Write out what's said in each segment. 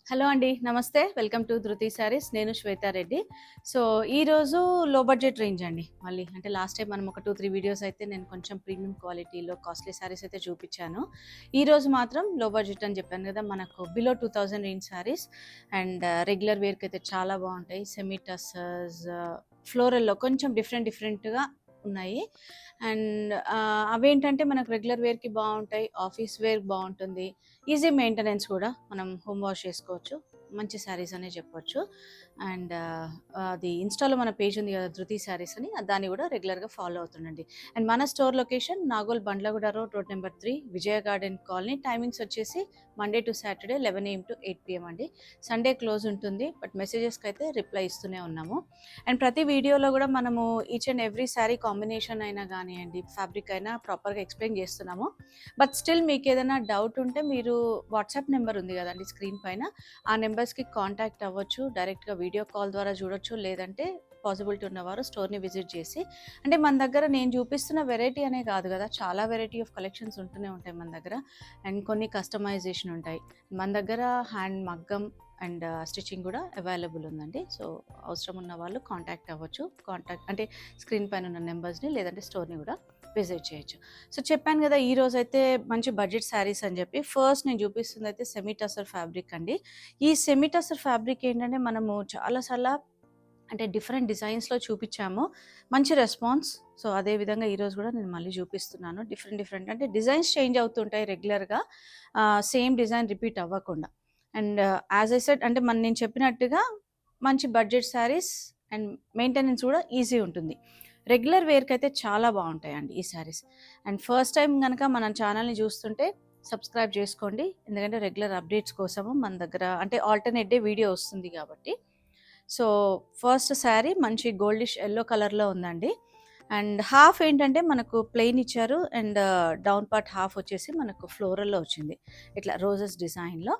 Hello అండి. నమస్తే. Welcome to ధృతి శారీస్. నేను శ్వేతా రెడ్డి. సో, ఈరోజు లో బడ్జెట్ రేంజ్ అండి. మళ్ళీ అంటే లాస్ట్ టైం మనం ఒక 2, 3 వీడియోస్ అయితే నేను కొంచెం ప్రీమియం క్వాలిటీలో కాస్ట్లీ శారీస్ అయితే చూపించాను. ఈరోజు మాత్రం లో బడ్జెట్ అని చెప్పాను కదా! మనకు below 2000 range saris and regular వేర్‌కి అయితే చాలా బాగుంటాయి. సెమీ టస్సర్స్, ఫ్లోరల్‌లో కొంచెం డిఫరెంట్‌గా ఉన్నాయి. అండ్ అవేంటంటే మనకు రెగ్యులర్ వేర్‌కి బాగుంటాయి. ఆఫీస్ వేర్‌కి బాగుంటుంది. ఈజీ మెయింటెనెన్స్ కూడా. మనం హోమ్ వాష్ చేసుకోవచ్చు. మంచి శారీస్ అనే చెప్పొచ్చు. అండ్ అది ఇన్‌స్టాలో మన పేజ్ ఉంది కదా! 'ధృతి శారీస్' అని. దాన్ని కూడా రెగ్యులర్‌గా ఫాలో అవుతుండండి. అండ్ మన store location Nagole Bandlaguda road, road number 3, విజయ గార్డెన్ కాలనీ. టైమింగ్స్ వచ్చేసి Monday to Saturday 11 AM to 8 PM అండి. సండే క్లోజ్ ఉంటుంది. బట్ మెసేజెస్‌కి అయితే రిప్లై ఇస్తూనే ఉన్నాము. అండ్ ప్రతి వీడియోలో కూడా మనము each and every sari combination అయినా కానియండి, ఫ్యాబ్రిక్ అయినా ప్రాపర్‌గా ఎక్స్‌ప్లెయిన్ చేస్తున్నాము. బట్ స్టిల్ మీకేదైనా డౌట్ ఉంటే మీరు వాట్సాప్ నెంబర్ ఉంది కదండీ స్క్రీన్ పైన. ఆ నెంబర్స్‌కి కాంటాక్ట్ అవ్వచ్చు. డైరెక్ట్‌గా వీడియో కాల్ ద్వారా చూడొచ్చు. లేదంటే పాసిబిలిటీ ఉన్నవారు స్టోర్‌ని విజిట్ చేసి, అంటే మన దగ్గర నేను చూపిస్తున్న వెరైటీ అనే కాదు కదా! చాలా వెరైటీ ఆఫ్ కలెక్షన్స్ ఉంటూనే ఉంటాయి మన దగ్గర. అండ్ కొన్ని కస్టమైజేషన్ ఉంటాయి. మన దగ్గర హ్యాండ్ మగ్గం అండ్ స్టిచ్చింగ్ కూడా అవైలబుల్ ఉందండి. సో, అవసరం ఉన్న వాళ్ళు కాంటాక్ట్ అవ్వచ్చు. కాంటాక్ట్ అంటే స్క్రీన్ పైన ఉన్న నెంబర్స్‌ని, లేదంటే స్టోర్‌ని కూడా విజిట్ చేయొచ్చు. సో, చెప్పాను కదా! ఈరోజైతే మంచి బడ్జెట్ శారీస్ అని చెప్పి. ఫస్ట్ నేను చూపిస్తుందయితే సెమీ టసర్ ఫ్యాబ్రిక్ అండి. ఈ సెమీ టసర్ ఫ్యాబ్రిక్ ఏంటంటే మనము చాలా సార్ల అంటే డిఫరెంట్ డిజైన్స్‌లో చూపిచ్చాము. మంచి రెస్పాన్స్. సో, అదే విధంగా ఈరోజు కూడా నేను మళ్ళీ చూపిస్తున్నాను. డిఫరెంట్ అంటే డిజైన్స్ చేంజ్ అవుతుంటాయి రెగ్యులర్‌గా. సేమ్ డిజైన్ రిపీట్ అవ్వకుండా. అండ్ యాజ్ ఐ సెడ్, అంటే నేను చెప్పినట్టుగా మంచి బడ్జెట్ శారీస్ అండ్ మెయింటెనెన్స్ కూడా ఈజీ ఉంటుంది. రెగ్యులర్ వేర్‌కైతే చాలా బావుంటాయండి ఈ శారీస్. అండ్ ఫస్ట్ టైం గనక మన ఛానల్‌ని చూస్తుంటే సబ్స్క్రైబ్ చేసుకోండి. ఎందుకంటే రెగ్యులర్ అప్డేట్స్ కోసము మన దగ్గర అంటే ఆల్టర్‌నేట్ డే వీడియో వస్తుంది కాబట్టి. సో, ఫస్ట్ శారీ మంచి గోల్డిష్ యెల్లో కలర్‌లో ఉందండి. అండ్ హాఫ్ ఏంటంటే మనకు ప్లెయిన్ ఇచ్చారు. అండ్ డౌన్ పార్ట్ హాఫ్ వచ్చేసి మనకు ఫ్లోరల్‌లో వచ్చింది. ఇట్లా రోజెస్ డిజైన్‌లో.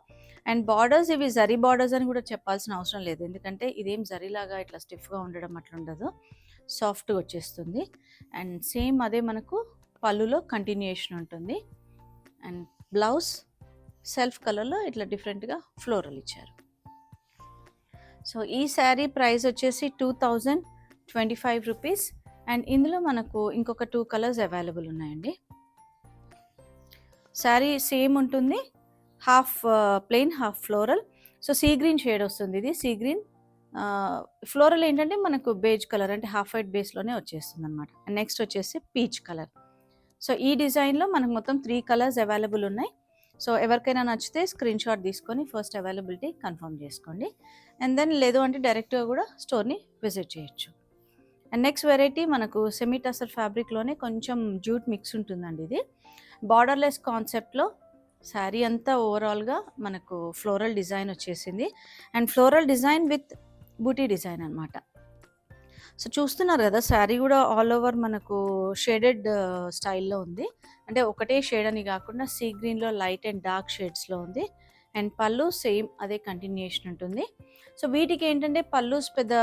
అండ్ బార్డర్స్ ఇవి జరీ బార్డర్స్ అని కూడా చెప్పాల్సిన అవసరం లేదు. ఎందుకంటే ఇదేం జరీలాగా ఇట్లా స్టిఫ్‌గా ఉండడం అట్లుండదు. సాఫ్ట్‌గా వచ్చేస్తుంది. అండ్ సేమ్ అదే మనకు పళ్ళులో కంటిన్యూయేషన్ ఉంటుంది. అండ్ బ్లౌజ్ సెల్ఫ్ కలర్‌లో ఇట్లా డిఫరెంట్‌గా ఫ్లోరల్ ఇచ్చారు. సో, ఈ శారీ ప్రైస్ వచ్చేసి 2025 రూపీస్. అండ్ ఇందులో మనకు ఇంకొక 2 కలర్స్ అవైలబుల్ ఉన్నాయండి. శారీ సేమ్ ఉంటుంది. Half plain, half floral. So, sea green shade వస్తుంది ఇది. సీ గ్రీన్ ఫ్లోరల్ ఏంటంటే మనకు బేజ్ కలర్, అంటే హాఫ్ వైట్ బేస్‌లోనే వచ్చేస్తుందనమాట. అండ్ నెక్స్ట్ వచ్చేసి పీచ్ కలర్. సో, ఈ డిజైన్‌లో మనకు మొత్తం 3 కలర్స్ అవైలబుల్ ఉన్నాయి. సో, ఎవరికైనా నచ్చితే స్క్రీన్ షాట్ తీసుకొని ఫస్ట్ అవైలబిలిటీ కన్ఫర్మ్ చేసుకోండి. అండ్ దెన్ లేదు అంటే డైరెక్ట్‌గా కూడా స్టోర్‌ని విజిట్ చేయొచ్చు. అండ్ నెక్స్ట్ వెరైటీ మనకు సెమీ టసర్ ఫ్యాబ్రిక్‌లోనే కొంచెం జూట్ మిక్స్ ఉంటుందండి ఇది. బార్డర్‌లెస్ కాన్సెప్ట్‌లో శారీ అంతా ఓవరాల్‌గా మనకు ఫ్లోరల్ డిజైన్ వచ్చేసింది. And floral design with buti design అనమాట. సో, చూస్తున్నారు కదా! శారీ కూడా ఆల్ ఓవర్ మనకు షేడెడ్ స్టైల్‌లో ఉంది. అంటే ఒకటే షేడ్ అని కాకుండా సీ గ్రీన్‌లో లైట్ అండ్ డార్క్ షేడ్స్‌లో ఉంది. అండ్ పళ్ళు సేమ్ అదే కంటిన్యూయేషన్ ఉంటుంది. సో, వీటికేంటంటే పల్లూస్ పెద్ద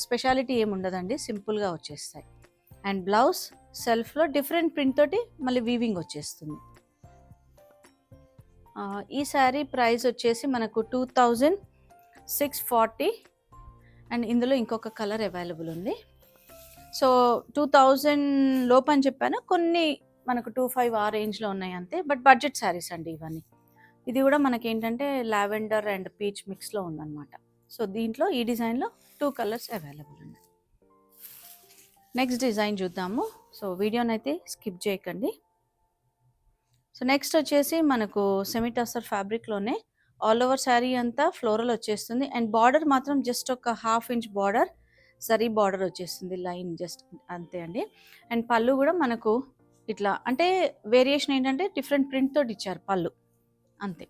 స్పెషాలిటీ ఏమి ఉండదండి. సింపుల్‌గా వచ్చేస్తాయి. అండ్ బ్లౌజ్ సెల్ఫ్‌లో డిఫరెంట్ ప్రింట్ తోటి మళ్ళీ వీవింగ్ వచ్చేస్తుంది. ఈ శారీ ప్రైస్ వచ్చేసి మనకు 2640. అండ్ ఇందులో ఇంకొక కలర్ అవైలబుల్ ఉంది. సో, 2000 లోపు అని చెప్పాను. కొన్ని మనకు 25 ఆ రేంజ్‌లో ఉన్నాయి అంతే. బట్ బడ్జెట్ శారీస్ అండి ఇవన్నీ. ఇది కూడా మనకేంటంటే లావెండర్ అండ్ పీచ్ మిక్స్‌లో ఉందన్నమాట. సో, దీంట్లో ఈ డిజైన్‌లో 2 కలర్స్ అవైలబుల్ ఉన్నాయి. నెక్స్ట్ డిజైన్ చూద్దాము. సో, వీడియోనైతే స్కిప్ చేయకండి. సో, నెక్స్ట్ వచ్చేసి మనకు సెమీ టసర్ ఫ్యాబ్రిక్‌లోనే ఆల్ ఓవర్ శారీ అంతా ఫ్లోరల్ వచ్చేస్తుంది. అండ్ బార్డర్ మాత్రం జస్ట్ ఒక half inch border, zari border వచ్చేస్తుంది. లైన్ జస్ట్ అంతే అండి. అండ్ పళ్ళు కూడా మనకు ఇట్లా అంటే వేరియేషన్ ఏంటంటే డిఫరెంట్ ప్రింట్ తోటి ఇచ్చారు పళ్ళు అంతే.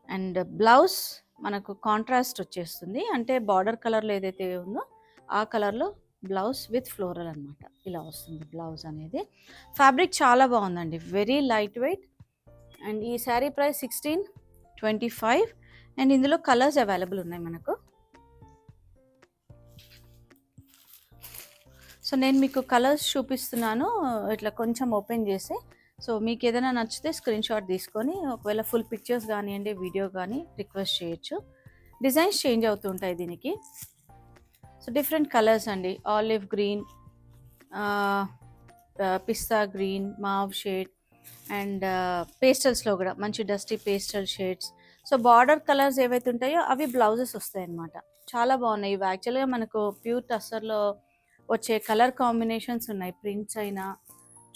అండ్ బ్లౌజ్ మనకు కాంట్రాస్ట్ వచ్చేస్తుంది. అంటే బార్డర్ కలర్‌లో ఏదైతే ఉందో ఆ కలర్‌లో బ్లౌజ్ విత్ ఫ్లోరల్ అనమాట. ఇలా వస్తుంది బ్లౌజ్ అనేది. ఫ్యాబ్రిక్ చాలా బాగుందండి. Very light weight. అండ్ ఈ శారీ ప్రైస్ 1625. అండ్ ఇందులో కలర్స్ అవైలబుల్ ఉన్నాయి మనకు. సో, నేను మీకు కలర్స్ చూపిస్తున్నాను ఇట్లా కొంచెం ఓపెన్ చేసి. సో, మీకు ఏదైనా నచ్చితే స్క్రీన్ షాట్ తీసుకొని ఒకవేళ ఫుల్ పిక్చర్స్ కానివ్వండి, వీడియో కానీ రిక్వెస్ట్ చేయొచ్చు. డిజైన్స్ చేంజ్ అవుతూ ఉంటాయి దీనికి. సో డిఫరెంట్ కలర్స్ అండి, olive green, pista green, mauve shade and పేస్టల్స్లో కూడా మంచి dusty pastel shades. So border colours ఏవైతే ఉంటాయో అవి బ్లౌజెస్ వస్తాయి అన్నమాట. చాలా బాగున్నాయి ఇవి. యాక్చువల్గా మనకు ప్యూర్ టస్సర్లో వచ్చే కలర్ కాంబినేషన్స్ ఉన్నాయి. ప్రింట్స్ అయినా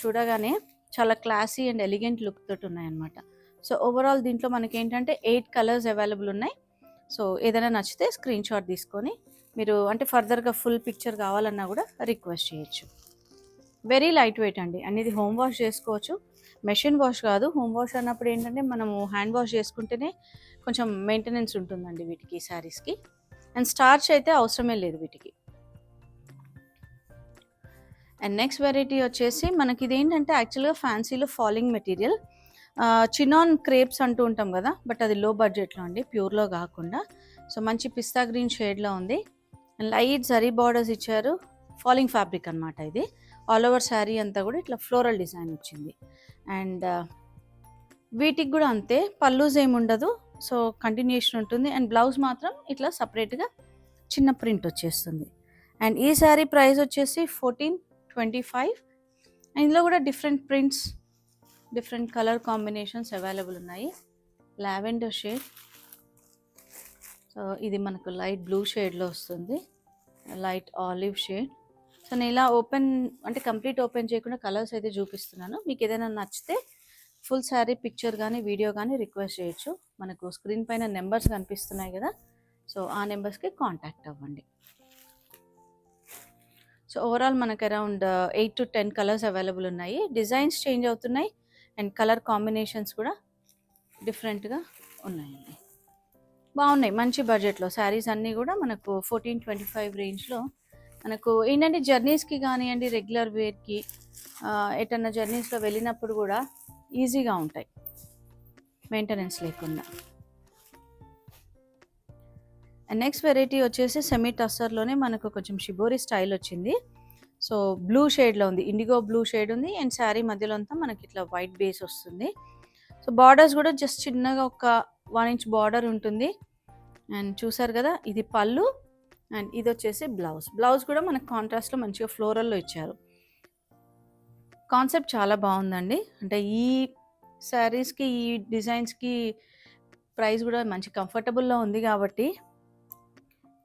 చూడగానే చాలా క్లాసీ అండ్ ఎలిగెంట్ లుక్ తోటి ఉన్నాయన్నమాట. సో ఓవరాల్ దీంట్లో మనకి ఏంటంటే 8 కలర్స్ అవైలబుల్ ఉన్నాయి. సో ఏదైనా నచ్చితే స్క్రీన్ షాట్ తీసుకొని మీరు అంటే ఫర్దర్గా ఫుల్ పిక్చర్ కావాలన్నా కూడా రిక్వెస్ట్ చేయొచ్చు. వెరీ లైట్ వెయిట్ అండి, అనేది హోమ్ వాష్ చేసుకోవచ్చు. మెషిన్ వాష్ కాదు, హోమ్ వాష్ అన్నప్పుడు ఏంటంటే మనము హ్యాండ్ వాష్ చేసుకుంటేనే కొంచెం మెయింటెనెన్స్ ఉంటుందండి వీటికి, శారీస్కి. అండ్ స్టార్చ్ అయితే అవసరమే లేదు వీటికి. అండ్ నెక్స్ట్ వెరైటీ వచ్చేసి మనకి ఇదేంటంటే యాక్చువల్గా ఫ్యాన్సీలో ఫాలింగ్ మెటీరియల్, చినాన్ క్రేప్స్ అంటూ ఉంటాం కదా, బట్ అది లో బడ్జెట్లో అండి, ప్యూర్లో కాకుండా. సో మంచి పిస్తా గ్రీన్ షేడ్లో ఉంది. అండ్ లైట్ జరీ బార్డర్స్ ఇచ్చారు. ఫాలింగ్ ఫ్యాబ్రిక్ అనమాట ఇది. ఆల్ ఓవర్ శారీ అంతా కూడా ఇట్లా ఫ్లోరల్ డిజైన్ వచ్చింది. అండ్ వీటికి కూడా అంతే, పల్లూస్ ఏమి ఉండదు. సో కంటిన్యూషన్ ఉంటుంది. అండ్ బ్లౌజ్ మాత్రం ఇట్లా సపరేట్గా చిన్న ప్రింట్ వచ్చేస్తుంది. అండ్ ఈ శారీ ప్రైస్ వచ్చేసి 1425. ఇందులో కూడా different prints, different colour combinations available ఉన్నాయి. లావెండర్ షేడ్, సో ఇది మనకు లైట్ బ్లూ షేడ్లో వస్తుంది, లైట్ ఆలివ్ షేడ్. సో నేను ఇలా ఓపెన్ అంటే కంప్లీట్ ఓపెన్ చేయకుండా కలర్స్ అయితే చూపిస్తున్నాను. మీకు ఏదైనా నచ్చితే ఫుల్ శారీ పిక్చర్ కానీ వీడియో కానీ రిక్వెస్ట్ చేయొచ్చు. మనకు స్క్రీన్ పైన నెంబర్స్ కనిపిస్తున్నాయి కదా, సో ఆ నెంబర్స్కి కాంటాక్ట్ అవ్వండి. సో ఓవరాల్ మనకు అరౌండ్ 8 to 10 కలర్స్ అవైలబుల్ ఉన్నాయి. డిజైన్స్ చేంజ్ అవుతున్నాయి అండ్ కలర్ కాంబినేషన్స్ కూడా డిఫరెంట్గా ఉన్నాయండి. బాగున్నాయి, మంచి బడ్జెట్లో శారీస్ అన్నీ కూడా మనకు 1425 రేంజ్లో. మనకు ఏంటంటే జర్నీస్కి కానివ్వండి, రెగ్యులర్ వేర్కి, ఎటన్నా జర్నీస్లో వెళ్ళినప్పుడు కూడా ఈజీగా ఉంటాయి, మెయింటెనెన్స్ లేకుండా. అండ్ నెక్స్ట్ వెరైటీ వచ్చేసి సెమీ టస్సర్లోనే మనకు కొంచెం షిబోరి స్టైల్ వచ్చింది. సో బ్లూ షేడ్లో ఉంది, ఇండిగో బ్లూ షేడ్ ఉంది. అండ్ శారీ మధ్యలో అంతా మనకి ఇట్లా వైట్ బేస్ వస్తుంది. సో బార్డర్స్ కూడా జస్ట్ చిన్నగా ఒక 1 inch బార్డర్ ఉంటుంది. అండ్ చూసారు కదా, ఇది పళ్ళు అండ్ ఇది వచ్చేసి బ్లౌజ్. బ్లౌజ్ కూడా మనకు కాంట్రాస్ట్లో మంచిగా ఫ్లోరల్లో ఇచ్చారు. కాన్సెప్ట్ చాలా బాగుందండి. అంటే ఈ శారీస్కి, ఈ డిజైన్స్కి ప్రైస్ కూడా మంచి కంఫర్టబుల్లో ఉంది కాబట్టి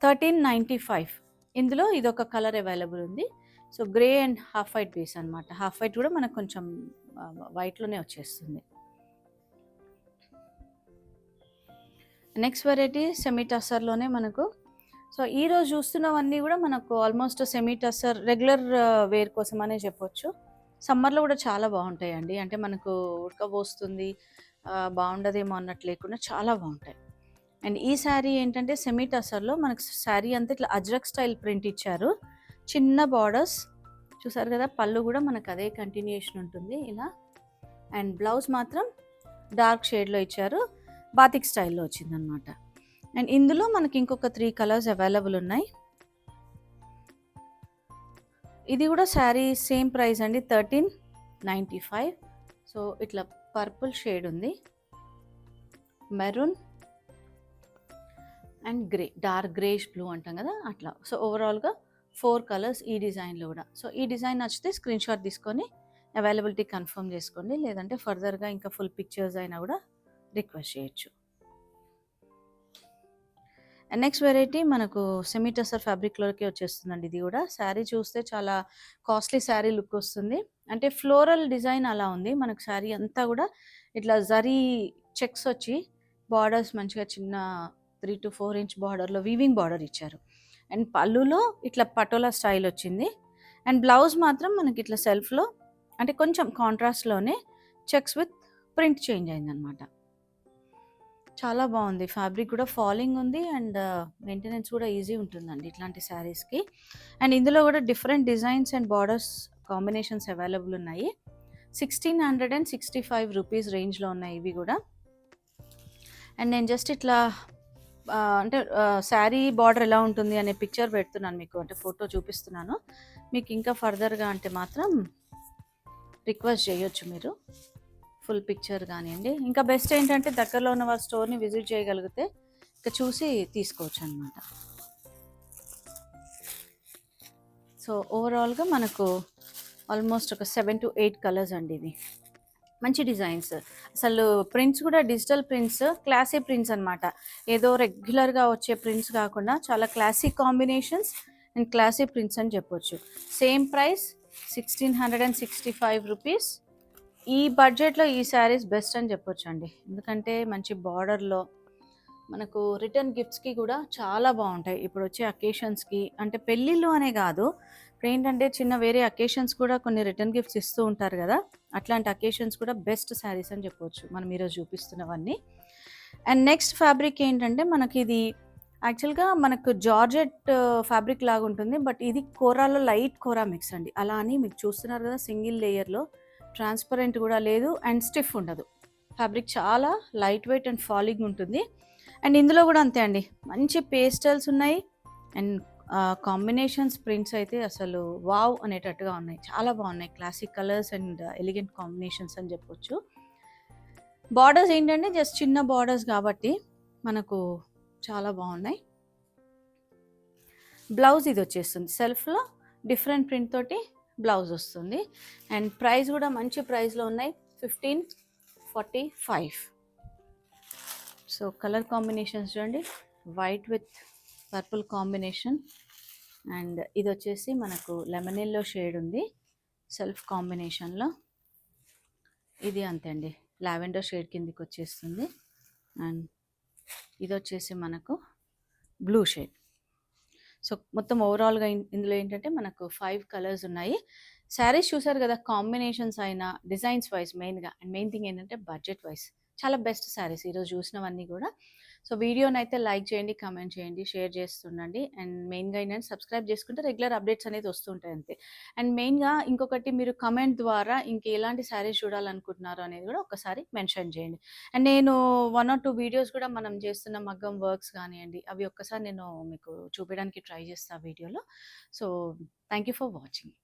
1395. ఇందులో ఇదొక కలర్ అవైలబుల్ ఉంది. So grey and half white base అనమాట. హాఫ్ వైట్ కూడా మనకు కొంచెం వైట్లోనే వచ్చేస్తుంది. నెక్స్ట్ వెరైటీ సెమీ టస్సర్లోనే మనకు. సో ఈరోజు చూస్తున్నవన్నీ కూడా మనకు almost semi tussar regular wear కోసం అనే చెప్పొచ్చు. సమ్మర్లో కూడా చాలా బాగుంటాయండి. అంటే మనకు ఉడకపోస్తుంది, బాగుండదేమో అన్నట్టు లేకుండా చాలా బాగుంటాయి. అండ్ ఈ శారీ ఏంటంటే సెమీ టస్సర్లో మనకు శారీ అంతా ఇట్లా అజ్రక్ స్టైల్ ప్రింట్ ఇచ్చారు, చిన్న బార్డర్స్ చూసారు కదా. పళ్ళు కూడా మనకు అదే కంటిన్యూషన్ ఉంటుంది ఇలా. అండ్ బ్లౌజ్ మాత్రం డార్క్ షేడ్లో ఇచ్చారు, బాతిక్ స్టైల్లో వచ్చిందనమాట. అండ్ ఇందులో మనకి ఇంకొక 3 కలర్స్ అవైలబుల్ ఉన్నాయి. ఇది కూడా శారీ సేమ్ ప్రైస్ అండి, 1395. సో ఇట్లా పర్పుల్ షేడ్ ఉంది, maroon and grey, dark greyish blue అంటాం కదా అట్లా. సో ఓవరాల్గా 4 కలర్స్ ఈ డిజైన్లో కూడా. సో ఈ డిజైన్ నచ్చితే స్క్రీన్ షాట్ తీసుకొని అవైలబిలిటీ కన్ఫర్మ్ చేసుకోండి, లేదంటే ఫర్దర్గా ఇంకా ఫుల్ పిక్చర్స్ అయినా కూడా రిక్వెస్ట్ చేయొచ్చు. అండ్ నెక్స్ట్ వెరైటీ మనకు సెమీ టస్సర్ ఫ్యాబ్రిక్లోకి వచ్చేస్తుందండి. ఇది కూడా శారీ చూస్తే చాలా కాస్ట్లీ శారీ లుక్ వస్తుంది. అంటే ఫ్లోరల్ డిజైన్ అలా ఉంది మనకు. శారీ అంతా కూడా ఇట్లా జరీ చెక్స్ వచ్చి బార్డర్స్ మంచిగా చిన్న 3 to 4 inch బార్డర్లో వీవింగ్ బార్డర్ ఇచ్చారు. అండ్ పళ్ళులో ఇట్లా పటోలా స్టైల్ వచ్చింది. అండ్ బ్లౌజ్ మాత్రం మనకి ఇట్లా సెల్ఫ్లో అంటే కొంచెం కాంట్రాస్ట్లోనే చెక్స్ విత్ ప్రింట్ చేంజ్ అయిందనమాట. చాలా బాగుంది, ఫ్యాబ్రిక్ కూడా ఫాలింగ్ ఉంది అండ్ మెయింటెనెన్స్ కూడా ఈజీ ఉంటుందండి ఇట్లాంటి శారీస్కి. అండ్ ఇందులో కూడా different designs and borders combinations available ఉన్నాయి. 1665 రూపీస్ రేంజ్లో ఉన్నాయి ఇవి కూడా. అండ్ నేను జస్ట్ ఇట్లా అంటే శారీ బార్డర్ ఎలా ఉంటుంది అనే పిక్చర్ పెడుతున్నాను మీకు, అంటే ఫోటో చూపిస్తున్నాను మీకు. ఇంకా ఫర్దర్గా అంటే మాత్రం రిక్వెస్ట్ చేయొచ్చు మీరు, ఫుల్ పిక్చర్ కానివ్వండి. ఇంకా బెస్ట్ ఏంటంటే దగ్గరలో ఉన్న వాళ్ళ స్టోర్ని విజిట్ చేయగలిగితే ఇక చూసి తీసుకోవచ్చు అనమాట. సో ఓవరాల్గా మనకు ఆల్మోస్ట్ ఒక 7 to 8 కలర్స్ అండి ఇవి. మంచి డిజైన్స్, అసలు ప్రింట్స్ కూడా డిజిటల్ ప్రింట్స్, క్లాసీ ప్రింట్స్ అనమాట. ఏదో రెగ్యులర్గా వచ్చే ప్రింట్స్ కాకుండా చాలా classic combinations and classy prints అని చెప్పొచ్చు. Same price 1665 rupees. ఈ బడ్జెట్లో ఈ శారీస్ బెస్ట్ అని చెప్పొచ్చు అండి. ఎందుకంటే మంచి బార్డర్లో మనకు రిటర్న్ గిఫ్ట్స్కి కూడా చాలా బాగుంటాయి. ఇప్పుడు వచ్చే అకేషన్స్కి, అంటే పెళ్ళిళ్ళు అనే కాదు, ఇప్పుడు ఏంటంటే చిన్న వేరే అకేషన్స్ కూడా కొన్ని రిటర్న్ గిఫ్ట్స్ ఇస్తూ ఉంటారు కదా, అట్లాంటి అకేషన్స్ కూడా బెస్ట్ శారీస్ అని చెప్పవచ్చు మనం ఈరోజు చూపిస్తున్నవన్నీ. అండ్ నెక్స్ట్ ఫ్యాబ్రిక్ ఏంటంటే మనకి ఇది యాక్చువల్గా మనకు జార్జెట్ ఫ్యాబ్రిక్ లాగా ఉంటుంది, బట్ ఇది కోరాలో లైట్ కోరా మిక్స్ అండి. అలా అని మీకు చూస్తున్నారు కదా, సింగిల్ లేయర్లో, ట్రాన్స్పరెంట్ కూడా లేదు అండ్ స్టిఫ్ ఉండదు. ఫ్యాబ్రిక్ చాలా లైట్ వెయిట్ అండ్ ఫాలింగ్ ఉంటుంది. అండ్ ఇందులో కూడా అంతే అండి, మంచి పేస్టల్స్ ఉన్నాయి అండ్ కాంబినేషన్స్ ప్రింట్స్ అయితే అసలు వావ్ అనేటట్టుగా ఉన్నాయి. చాలా బాగున్నాయి, classic colours and elegant combinations అని చెప్పొచ్చు. బార్డర్స్ ఏంటంటే జస్ట్ చిన్న బార్డర్స్ కాబట్టి మనకు చాలా బాగున్నాయి. బ్లౌజ్ ఇది వచ్చేస్తుంది సెల్ఫ్లో డిఫరెంట్ ప్రింట్ తోటి బ్లౌజ్ వస్తుంది. అండ్ ప్రైస్ కూడా మంచి ప్రైస్లో ఉన్నాయి, 1545. సో కలర్ కాంబినేషన్స్ చూడండి, white with purple combination. And ఇది వచ్చేసి మనకు లెమన్ ఎల్లో షేడ్ ఉంది సెల్ఫ్ కాంబినేషన్లో. ఇది అంతే అండి, లావెండర్ షేడ్ కిందికి వచ్చేస్తుంది. అండ్ ఇది వచ్చేసి మనకు బ్లూ షేడ్. సో మొత్తం ఓవరాల్గా ఇందులో ఏంటంటే మనకు 5 కలర్స్ ఉన్నాయి. శారీస్ చూసారు కదా, కాంబినేషన్స్ అయినా డిజైన్స్ వైజ్ మెయిన్గా, అండ్ మెయిన్ థింగ్ ఏంటంటే బడ్జెట్ వైజ్ చాలా బెస్ట్ శారీస్ ఈరోజు చూసినవన్నీ కూడా. సో వీడియోని అయితే లైక్ చేయండి, కమెంట్ చేయండి, షేర్ చేస్తుండండి. అండ్ మెయిన్గా ఏంటంటే సబ్స్క్రైబ్ చేసుకుంటే రెగ్యులర్ అప్డేట్స్ అనేది వస్తుంటాయి అంతే. అండ్ మెయిన్గా ఇంకొకటి, మీరు కమెంట్ ద్వారా ఎలాంటి శారీస్ చూడాలనుకుంటున్నారు అనేది కూడా ఒకసారి మెన్షన్ చేయండి. అండ్ నేను 1 or 2 వీడియోస్ కూడా మనం చేస్తున్న మగ్గం వర్క్స్ కానివ్వండి, అవి ఒక్కసారి నేను మీకు చూపించడానికి ట్రై చేస్తాను వీడియోలో. So thank you for watching.